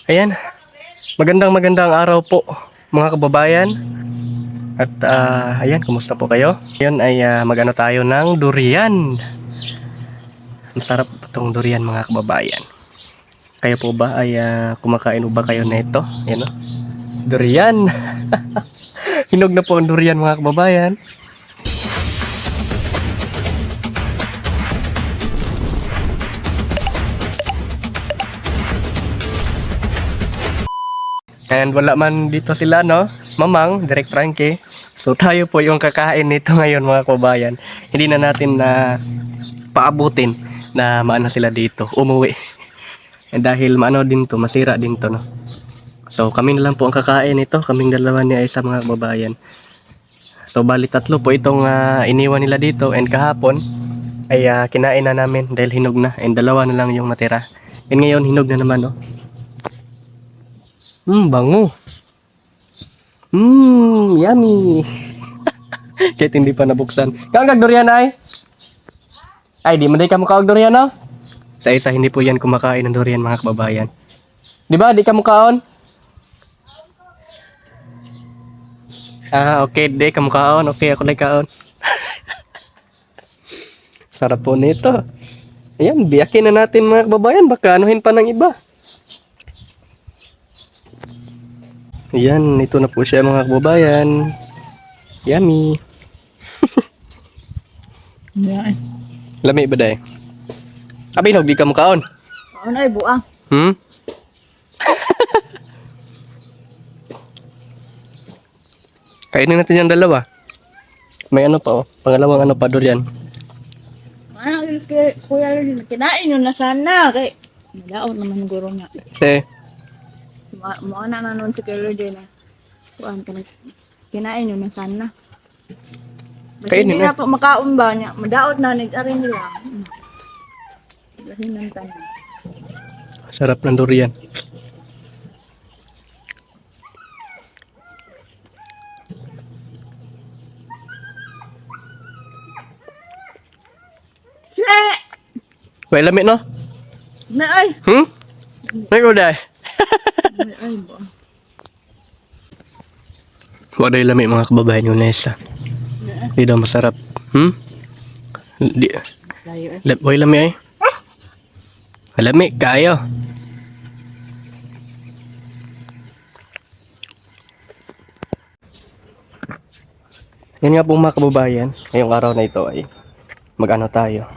Ayan, magandang araw po mga kababayan. At ayan, kumusta po kayo? Ngayon ay mag-ano tayo ng durian. Masarap itong durian mga kababayan. Kayo po ba ay kumakain po ba kayo na ito? Ayan o, durian. Hinog na po ang durian mga kababayan. And wala man dito sila, no? Mamang, Direk Frankie. So tayo po yung kakain nito ngayon mga kababayan. Hindi na natin na paabutin na maano sila dito, umuwi. And dahil maano din to, masira din to, no? So kami na lang po ang kakain nito, kaming dalawa ni Aisa mga kababayan. So bali tatlo po itong iniwan nila dito, and kahapon ay kinain na namin dahil hinog na, and dalawa na lang yung natira. And ngayon hinog na naman, no? Bango. Yummy. Kahit hindi pa nabuksan. Kaagag durian ay? Ay, di maday ka mo kaog durian, no? Sa isa, hindi po yan kumakain ng durian mga kababayan. Di ba? Di ka mo kaon? Okay. Di ka mo kaon. Okay, ako na kaon. Sarap po nito. Ayan, biyakin na natin mga kababayan. Baka anuhin pa ng iba. Ayan, ito na po siya mga kababayan. Yummy. Yan. Lami ba day? Abinog, di ka mo kaon? Ano ay buang? Kainin natin yung dalawa. May ano pa, oh. Pangalawang ano pa durian. Ano kuya rin kinain yun na sana kay madaot naman guro niya. Kasi, Mo na nun si Kuya din na. Kuan ka kinain yun na sana. Mas Kainin hindi na. na po makaon ba niya. Madaot na nag-arin nila. Kasi nang tanan. sarap ng durian. May lami, no? Na ay. May kuday. Ay ba. Huwag na lami mga kababayan yung nesa. Hindi daw masarap. Di, Layo eh. Huwag lami ay. Lami, kayo. Yan nga po mga kababayan. Ngayong araw na ito ay mag-ano tayo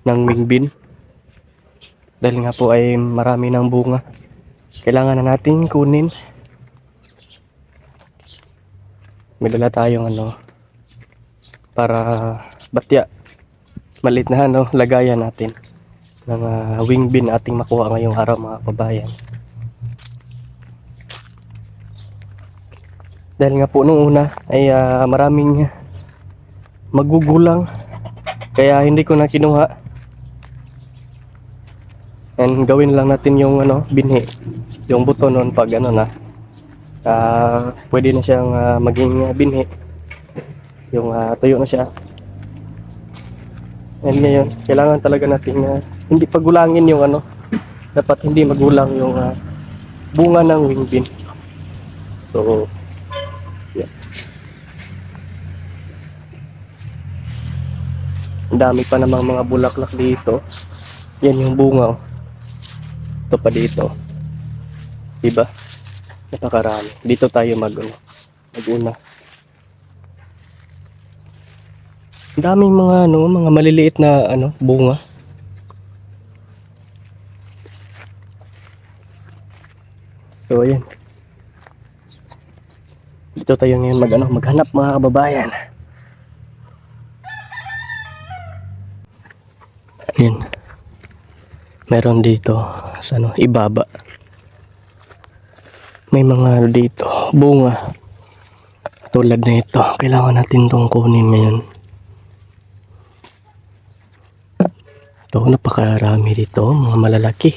ng wingbin. Dahil nga po ay marami ng bunga. Kailangan na natin kunin. May dala tayong ano para batya malit na ano lagayan natin ng wing bean ating makuha ngayong araw mga kababayan. Dahil nga po nung una ay maraming magugulang kaya hindi ko na kinuha. And gawin lang natin yung ano binhi, yung buto noon pag ano na pwede na siyang maging binhi, yung tuyo na siya. And ngayon kailangan talaga natin hindi pagulangin yung ano, dapat hindi magulang yung bunga ng wingbin. So yeah. Ang dami pa namang mga bulaklak dito. Yan yung bunga, oh. Ito pa dito, diba? Napakarami. Dito tayo mag-una. Ang daming mga mga maliliit na bunga. So ayan. Dito tayo ngayon maghanap mga kababayan. Ayan. Meron dito sa ibaba. May mga dito bunga tulad na ito. Kailangan natin itong kunin ngayon. Ito, napakarami dito, mga malalaki.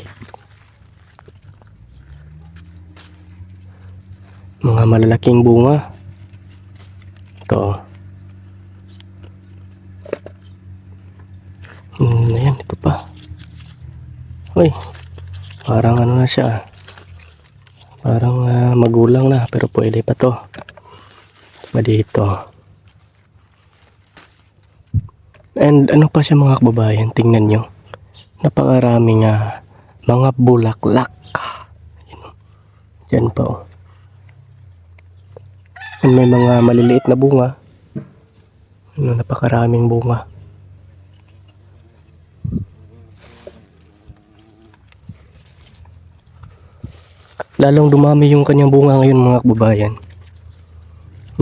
Mga malalaking bunga. Ito. Ayan, ito pa. Uy, parang ano na siya. Parang magulang na pero pwede pa to. Pa dito. And ano pa siya mga kababayan, tingnan nyo. Napakaraming mga bulaklak. Diyan pa oh. And may mga maliliit na bunga. Napakaraming bunga. Lalong dumami yung kanyang bunga ngayon mga kababayan.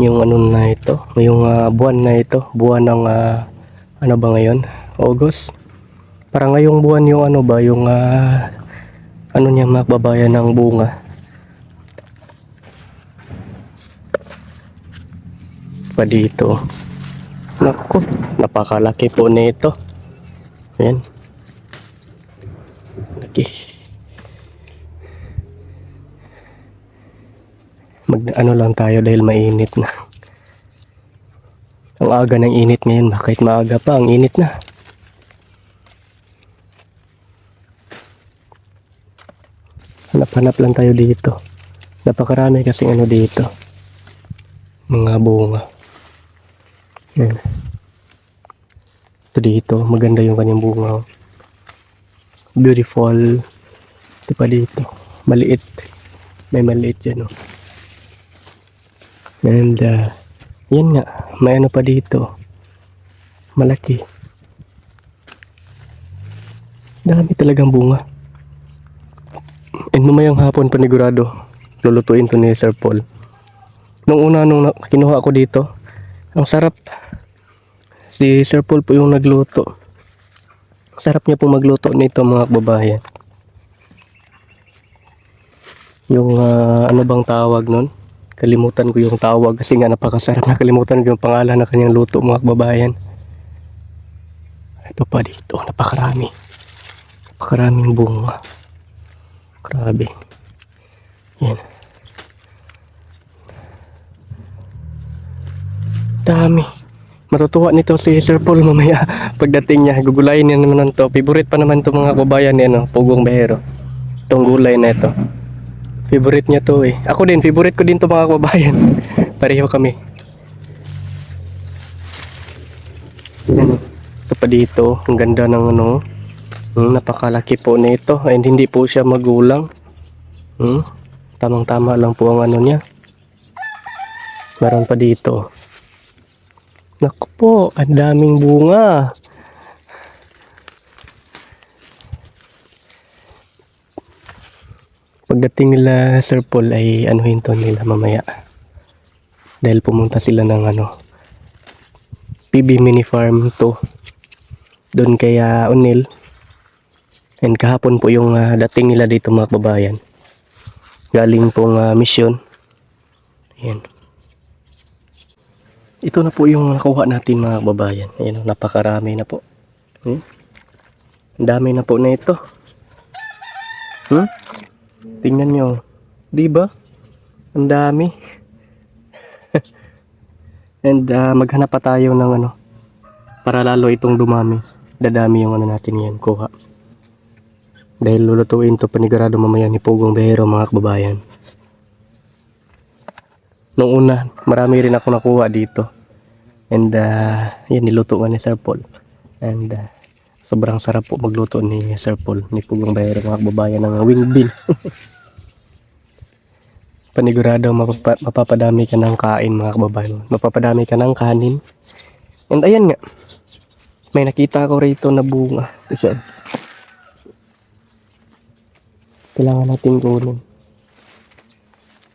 Yung ano na ito, yung buwan na ito, buwan ng ano ba ngayon? August. Parang ngayong buwan yung ano ba, yung ano niya mga kababayan ng bunga. Pa dito. Naku, napakalaki po nito. Ayan. Laki. Mag-ano lang tayo dahil mainit na. Ang aga ng init ngayon, bakit maaga pa, ang init na. Hanap-hanap lang tayo dito. Napakarami kasing ano dito. Mga bunga. Ayan. Ito dito, maganda yung kanyang bunga. Beautiful. Ito pa dito. Maliit. May maliit dyan oh. And yan nga, may ano pa dito. Malaki. Dami talagang bunga. And mamayang hapon panigurado, lulutuin to ni Sir Paul. Nung una, nung kinuha ko dito, ang sarap. Si Sir Paul po yung nagluto. Sarap niya po magluto nito mga kababayan. Yung ano bang tawag nun? Kalimutan ko yung tawag kasi nga napakasarap, nakalimutan ko yung pangalan ng kanyang luto mga kababayan. Ito pa dito, napakarami. Napakaraming bunga. Grabe. Yan. Dami. Matutuwa nito si Sir Paul mamaya pagdating niya. Gugulayin niya naman to. Favorite pa naman to mga kababayan ni Pugong Behero. Itong gulay na ito. Favorite niya to eh. Ako din, favorite ko din to mga kababayan. Pareho kami. Yan. Ito pa dito. Ang ganda ng napakalaki po nito. And hindi po siya magulang. Tamang-tama lang po ang ano niya. Meron pa dito. Naku po, ang daming bunga. Pagdating nila Sir Paul ay anuhin to nila mamaya. Dahil pumunta sila ng PB Mini Farm to. Doon kay Unil. And kahapon po yung dating nila dito mga kababayan. Galing pong mission. Ayan. Ito na po yung nakuha natin mga kababayan. Ayan, napakarami na po. Ang dami na po na ito. Tingnan nyo. Diba? Ang dami. And maghanap pa tayo ng para lalo itong dumami. Dadami yung natin yan. Kuha. Dahil lulutuin to panigurado mamaya ni Pugong Behero mga kababayan. Nung una, marami rin ako nakuha dito. And yan, niluto nga ni Sir Paul. And sobrang sarap po magluto ni Sir Paul, ni Pugong Behero mga kababayan ng wing bean. Panigurado mapapadami ka ng kain mga kababayan. Mapapadami ka ng kanin. And ayan nga, may nakita ko rito na bunga. Ito siya. Kailangan natin kunin.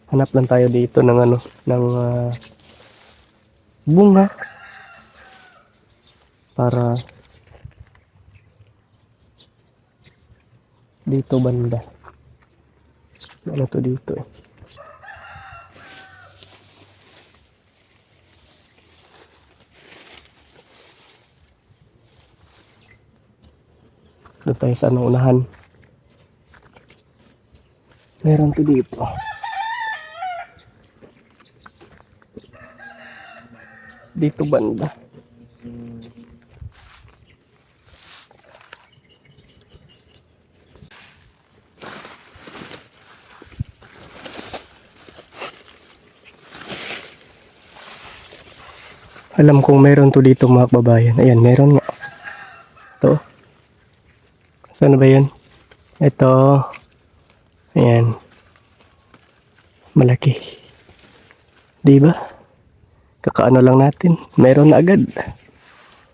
Hanap lang tayo dito ng ng bunga para dito banda. Ano to dito eh. Doon tayo sa unahan. Meron to dito. Dito banda. Alam kong meron to dito mga kababayan. Ayan, meron nga. Ito. Saan ba yan? Ito. Ayan. Malaki. Di ba? Kakaano lang natin. Meron na agad.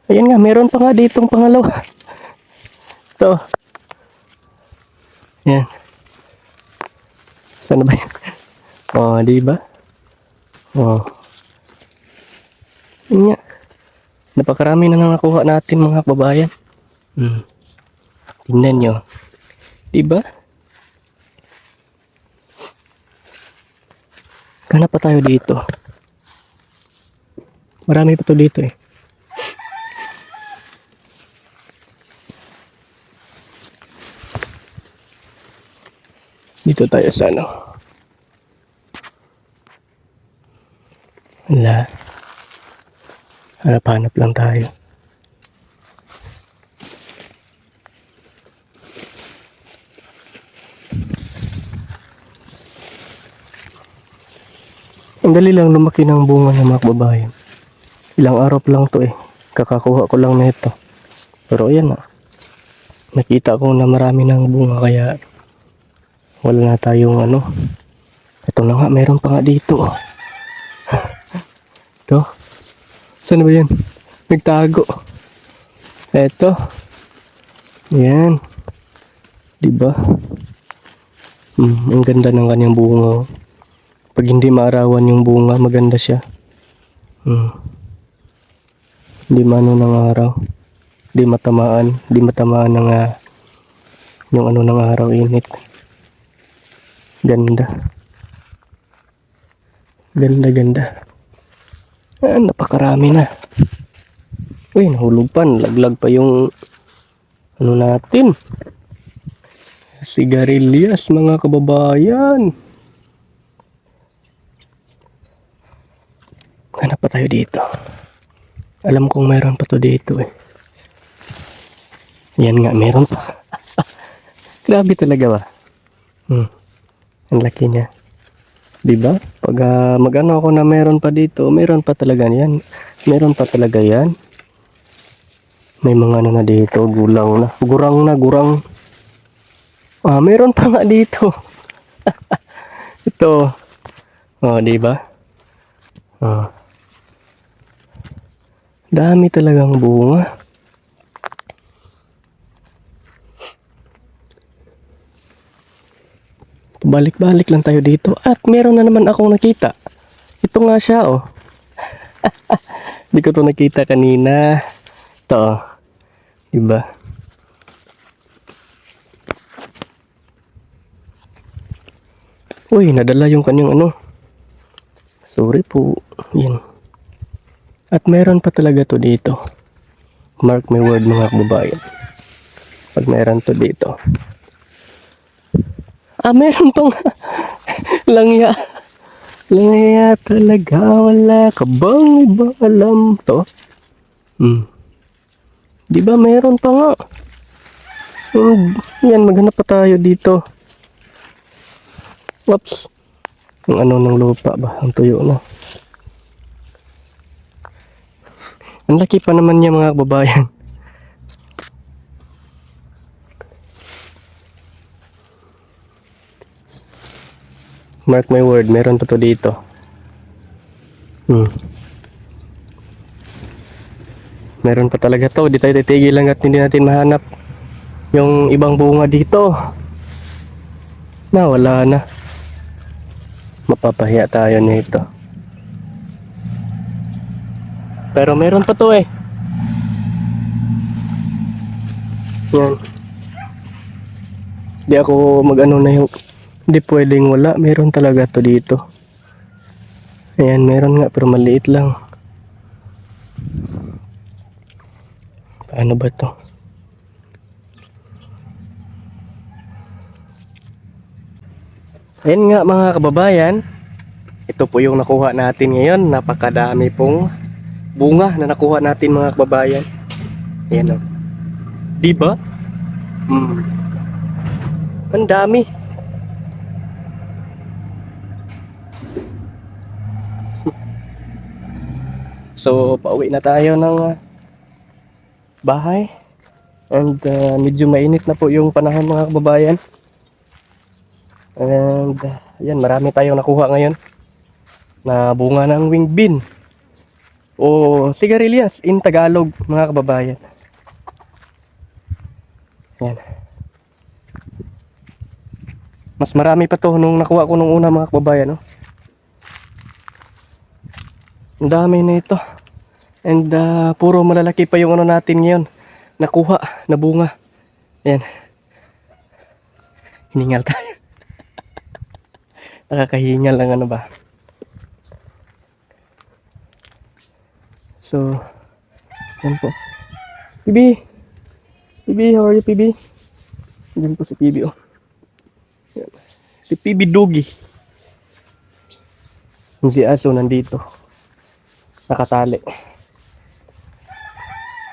Ayan nga, meron pa nga ditong pangalawa. Ito. Ayan. Saan ba yan? Oh, di ba? Oh. Ayan nga. Napakarami na nang nakuha natin mga kababayan. Tingnan nyo. Di ba? Kana pa tayo dito. Marami pa to dito eh. Dito tayo sa ano. Wala. Hanap-hanap lang tayo. Ang dali lang lumaki ng bunga ng mga kababayan. Ilang araw pa lang to eh. Kakakuha ko lang nito. Pero ayan na. Nakita ko na marami ng bunga kaya wala na tayong ano. Ito na nga, meron pa nga dito. Ito. Saan ba yan? Nagtago. Ito. Yan. Diba? Ang ganda ng kanyang bunga. Pag hindi maarawan yung bunga, maganda siya. Hindi mano ng araw. Hindi matamaan. Hindi matamaan ng yung ano ng araw, init. Ganda. Ganda. Napakarami na. Uy, nahulog pa. Laglag pa yung ano natin. Sigarilyas, mga kababayan. Hanap pa tayo dito. Alam kong meron pa to dito eh. Yan nga, meron pa. Grabe talaga ba? Ang laki niya. Diba? Pag mag-ano ako na meron pa dito, meron pa talaga yan. Meron pa talaga yan. May mga ano na dito, gulang na. Gurang. Meron pa nga dito. Ito. Diba? Dami talagang bunga. Balik-balik lang tayo dito. At meron na naman akong nakita. Ito nga siya oh. Hindi ko to nakita kanina. Ito. Diba? Uy, nadala yung kanyang ano. Sorry po. Yan. At meron pa talaga to dito. Mark my word mga kababayan. Pag meron to dito. Meron pang langya. Langya talaga. Wala ka bang ibang alam to? Diba meron pa nga? Yan, maghanap pa tayo dito. Oops. Ang ano ng lupa ba? Ang tuyo na. Ang laki pa naman niya mga kababayan. Mark my word, meron pa to dito. Meron pa talaga to. Di tayo titigil lang at hindi natin mahanap yung ibang bunga dito. Wala na. Mapapahiya tayo nito. Pero meron pa to eh. Yan. Di ako mag-ano na yung hindi pwedeng wala. Meron talaga to dito. Ayan, meron nga pero maliit lang. Paano ba to? Ayan nga mga kababayan. Ito po yung nakuha natin ngayon. Napakadami pong bunga na nakuha natin mga kababayan. Ayan o. Diba? Ang dami. So pauwi na tayo ng bahay. And medyo mainit na po yung panahon mga kababayan. And yan, marami tayong nakuha ngayon na bunga ng wing bean o sigarilyas in Tagalog mga kababayan. Yan. Mas marami pa to nung nakuha ko nung una mga kababayan, no? Ang dami na ito. And puro malalaki pa yung ano natin ngayon. Nakuha na bunga. Yan. Hiningal tayo. Nakakahingal lang ano ba. So, yan po. PB! PB, how are you PB? Yan po si PB, oh. Yan. Si PB Dugi. Yung si Aso nandito. Nakatali.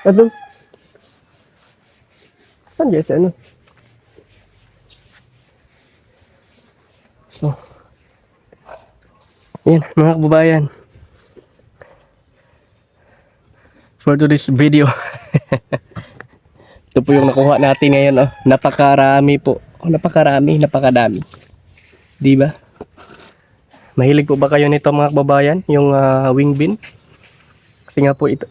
Aso? Saan dyan si ano? So, yan mga kababayan. For today's video. Ito po yung nakuha natin ngayon, oh. Napakarami po. Oh, napakadami. Di ba? Mahilig po ba kayo nito mga kababayan? Yung wing bean? Kasi nga po ito,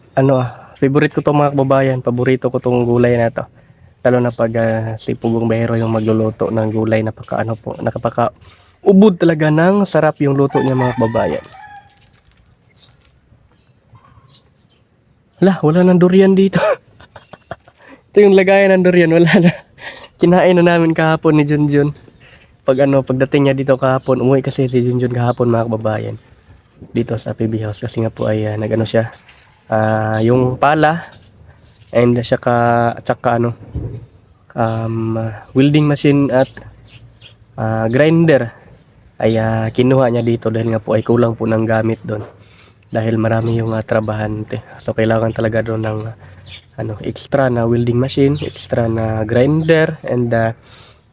favorite ko to mga kababayan. Paborito ko tong gulay na to. Lalo na pag si Pugong Behero yung magluluto ng gulay, nakapaka ubod talaga ng sarap yung luto niya mga kababayan. Wala nang durian dito. Ito yung lagayan ng durian, wala na. Kinain na namin kahapon ni Junjun. Pagdating niya dito kahapon, umuwi kasi si Junjun kahapon mga kababayan. Dito sa PB House kasi nga po ay nagano siya. Yung pala and tsaka welding machine at grinder ay kinuha niya dito dahil nga po ay kulang po ng gamit doon. Dahil marami yung trabahante. So kailangan talaga doon ng extra na welding machine, extra na grinder, and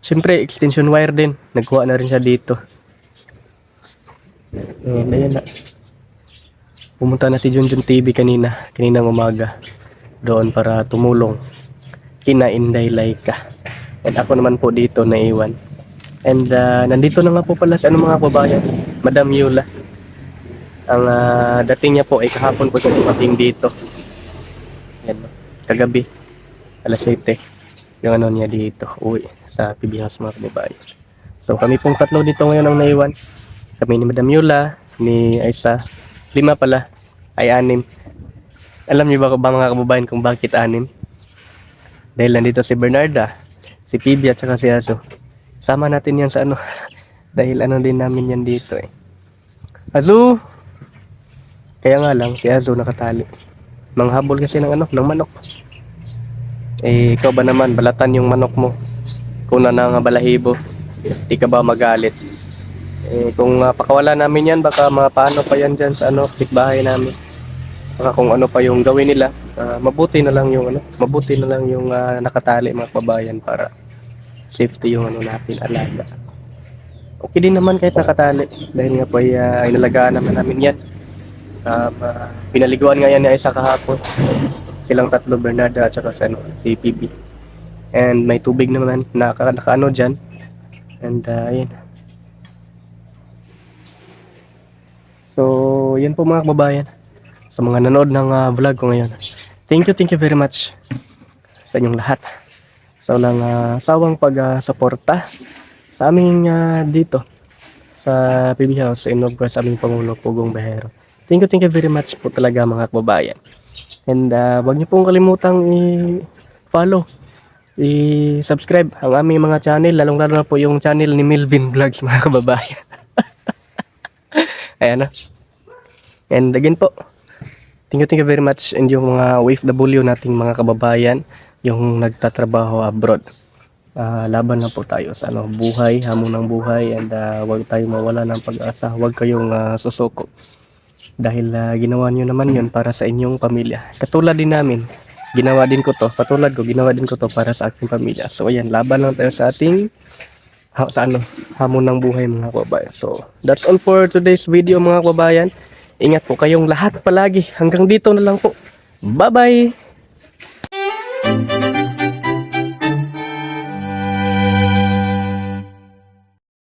siyempre extension wire din. Nagkuha na rin siya dito. Ayan na. Pumunta na si Junjun TV kaninang umaga doon para tumulong kina Inday Laika. And ako naman po dito naiwan. And nandito na nga po pala si mga kababayan, Madam Yula. Ang dating niya po ay kahapon po siya dumating dito. Yan, kagabi alas 7 yung niya dito uwi sa PB House mga kababayan. So kami pong tatlo dito ngayon ang naiwan. Kami ni Madam Yula, ni Aisa, 5 pala, ay 6. Alam niyo ba mga kababayan kung bakit 6? Dahil nandito si Bernarda, si PB at saka si Aso. Sama natin yan sa dahil din namin yan dito eh. Aso! Kaya nga lang si Aso nakatali. Manghabol kasi ng manok. Eh ikaw ba naman, balatan yung manok mo. Kuna ng balahibo, di ka ba magalit? Eh kung pakawala namin yan, baka paano pa yan dyan sa bahay namin. Baka kung ano pa yung gawin nila, mabuti na lang yung nakatali mga kababayan para safety yung natin alaga. Okay din naman kahit nakatali dahil nga po ay inalagaan naman namin yan. Pinaliguan nga yan ni Isa kahapon. Silang tatlo, Bernarda at saka si PB. And may tubig naman nakaano dyan. And ayan. So yan po mga kababayan, sa mga nanood ng vlog ko ngayon. Thank you very much sa inyong lahat. Sa walang sawang pag-suporta sa aming dito sa PB House, sa inog sa aming Pangulo Pugong Behero. Thank you very much po talaga mga kababayan. And wag niyo pong kalimutang i-follow, i-subscribe ang aming mga channel, lalong-lalo na po yung channel ni Melvin Vlogs mga kababayan. Ayan na. And again po, thank you very much. And yung mga OFW nating mga kababayan, yung nagtatrabaho abroad. Laban na po tayo sa buhay, hamon ng buhay, and wag tayong mawala ng pag-asa. Wag kayong susuko. Dahil ginawa nyo naman yun para sa inyong pamilya. Katulad din namin, ginawa din ko to para sa aking pamilya. So ayan, laban lang tayo sa ating hamon ng buhay mga kababayan. So that's all for today's video mga kababayan. Ingat po kayong lahat palagi. Hanggang dito na lang po. Bye-bye!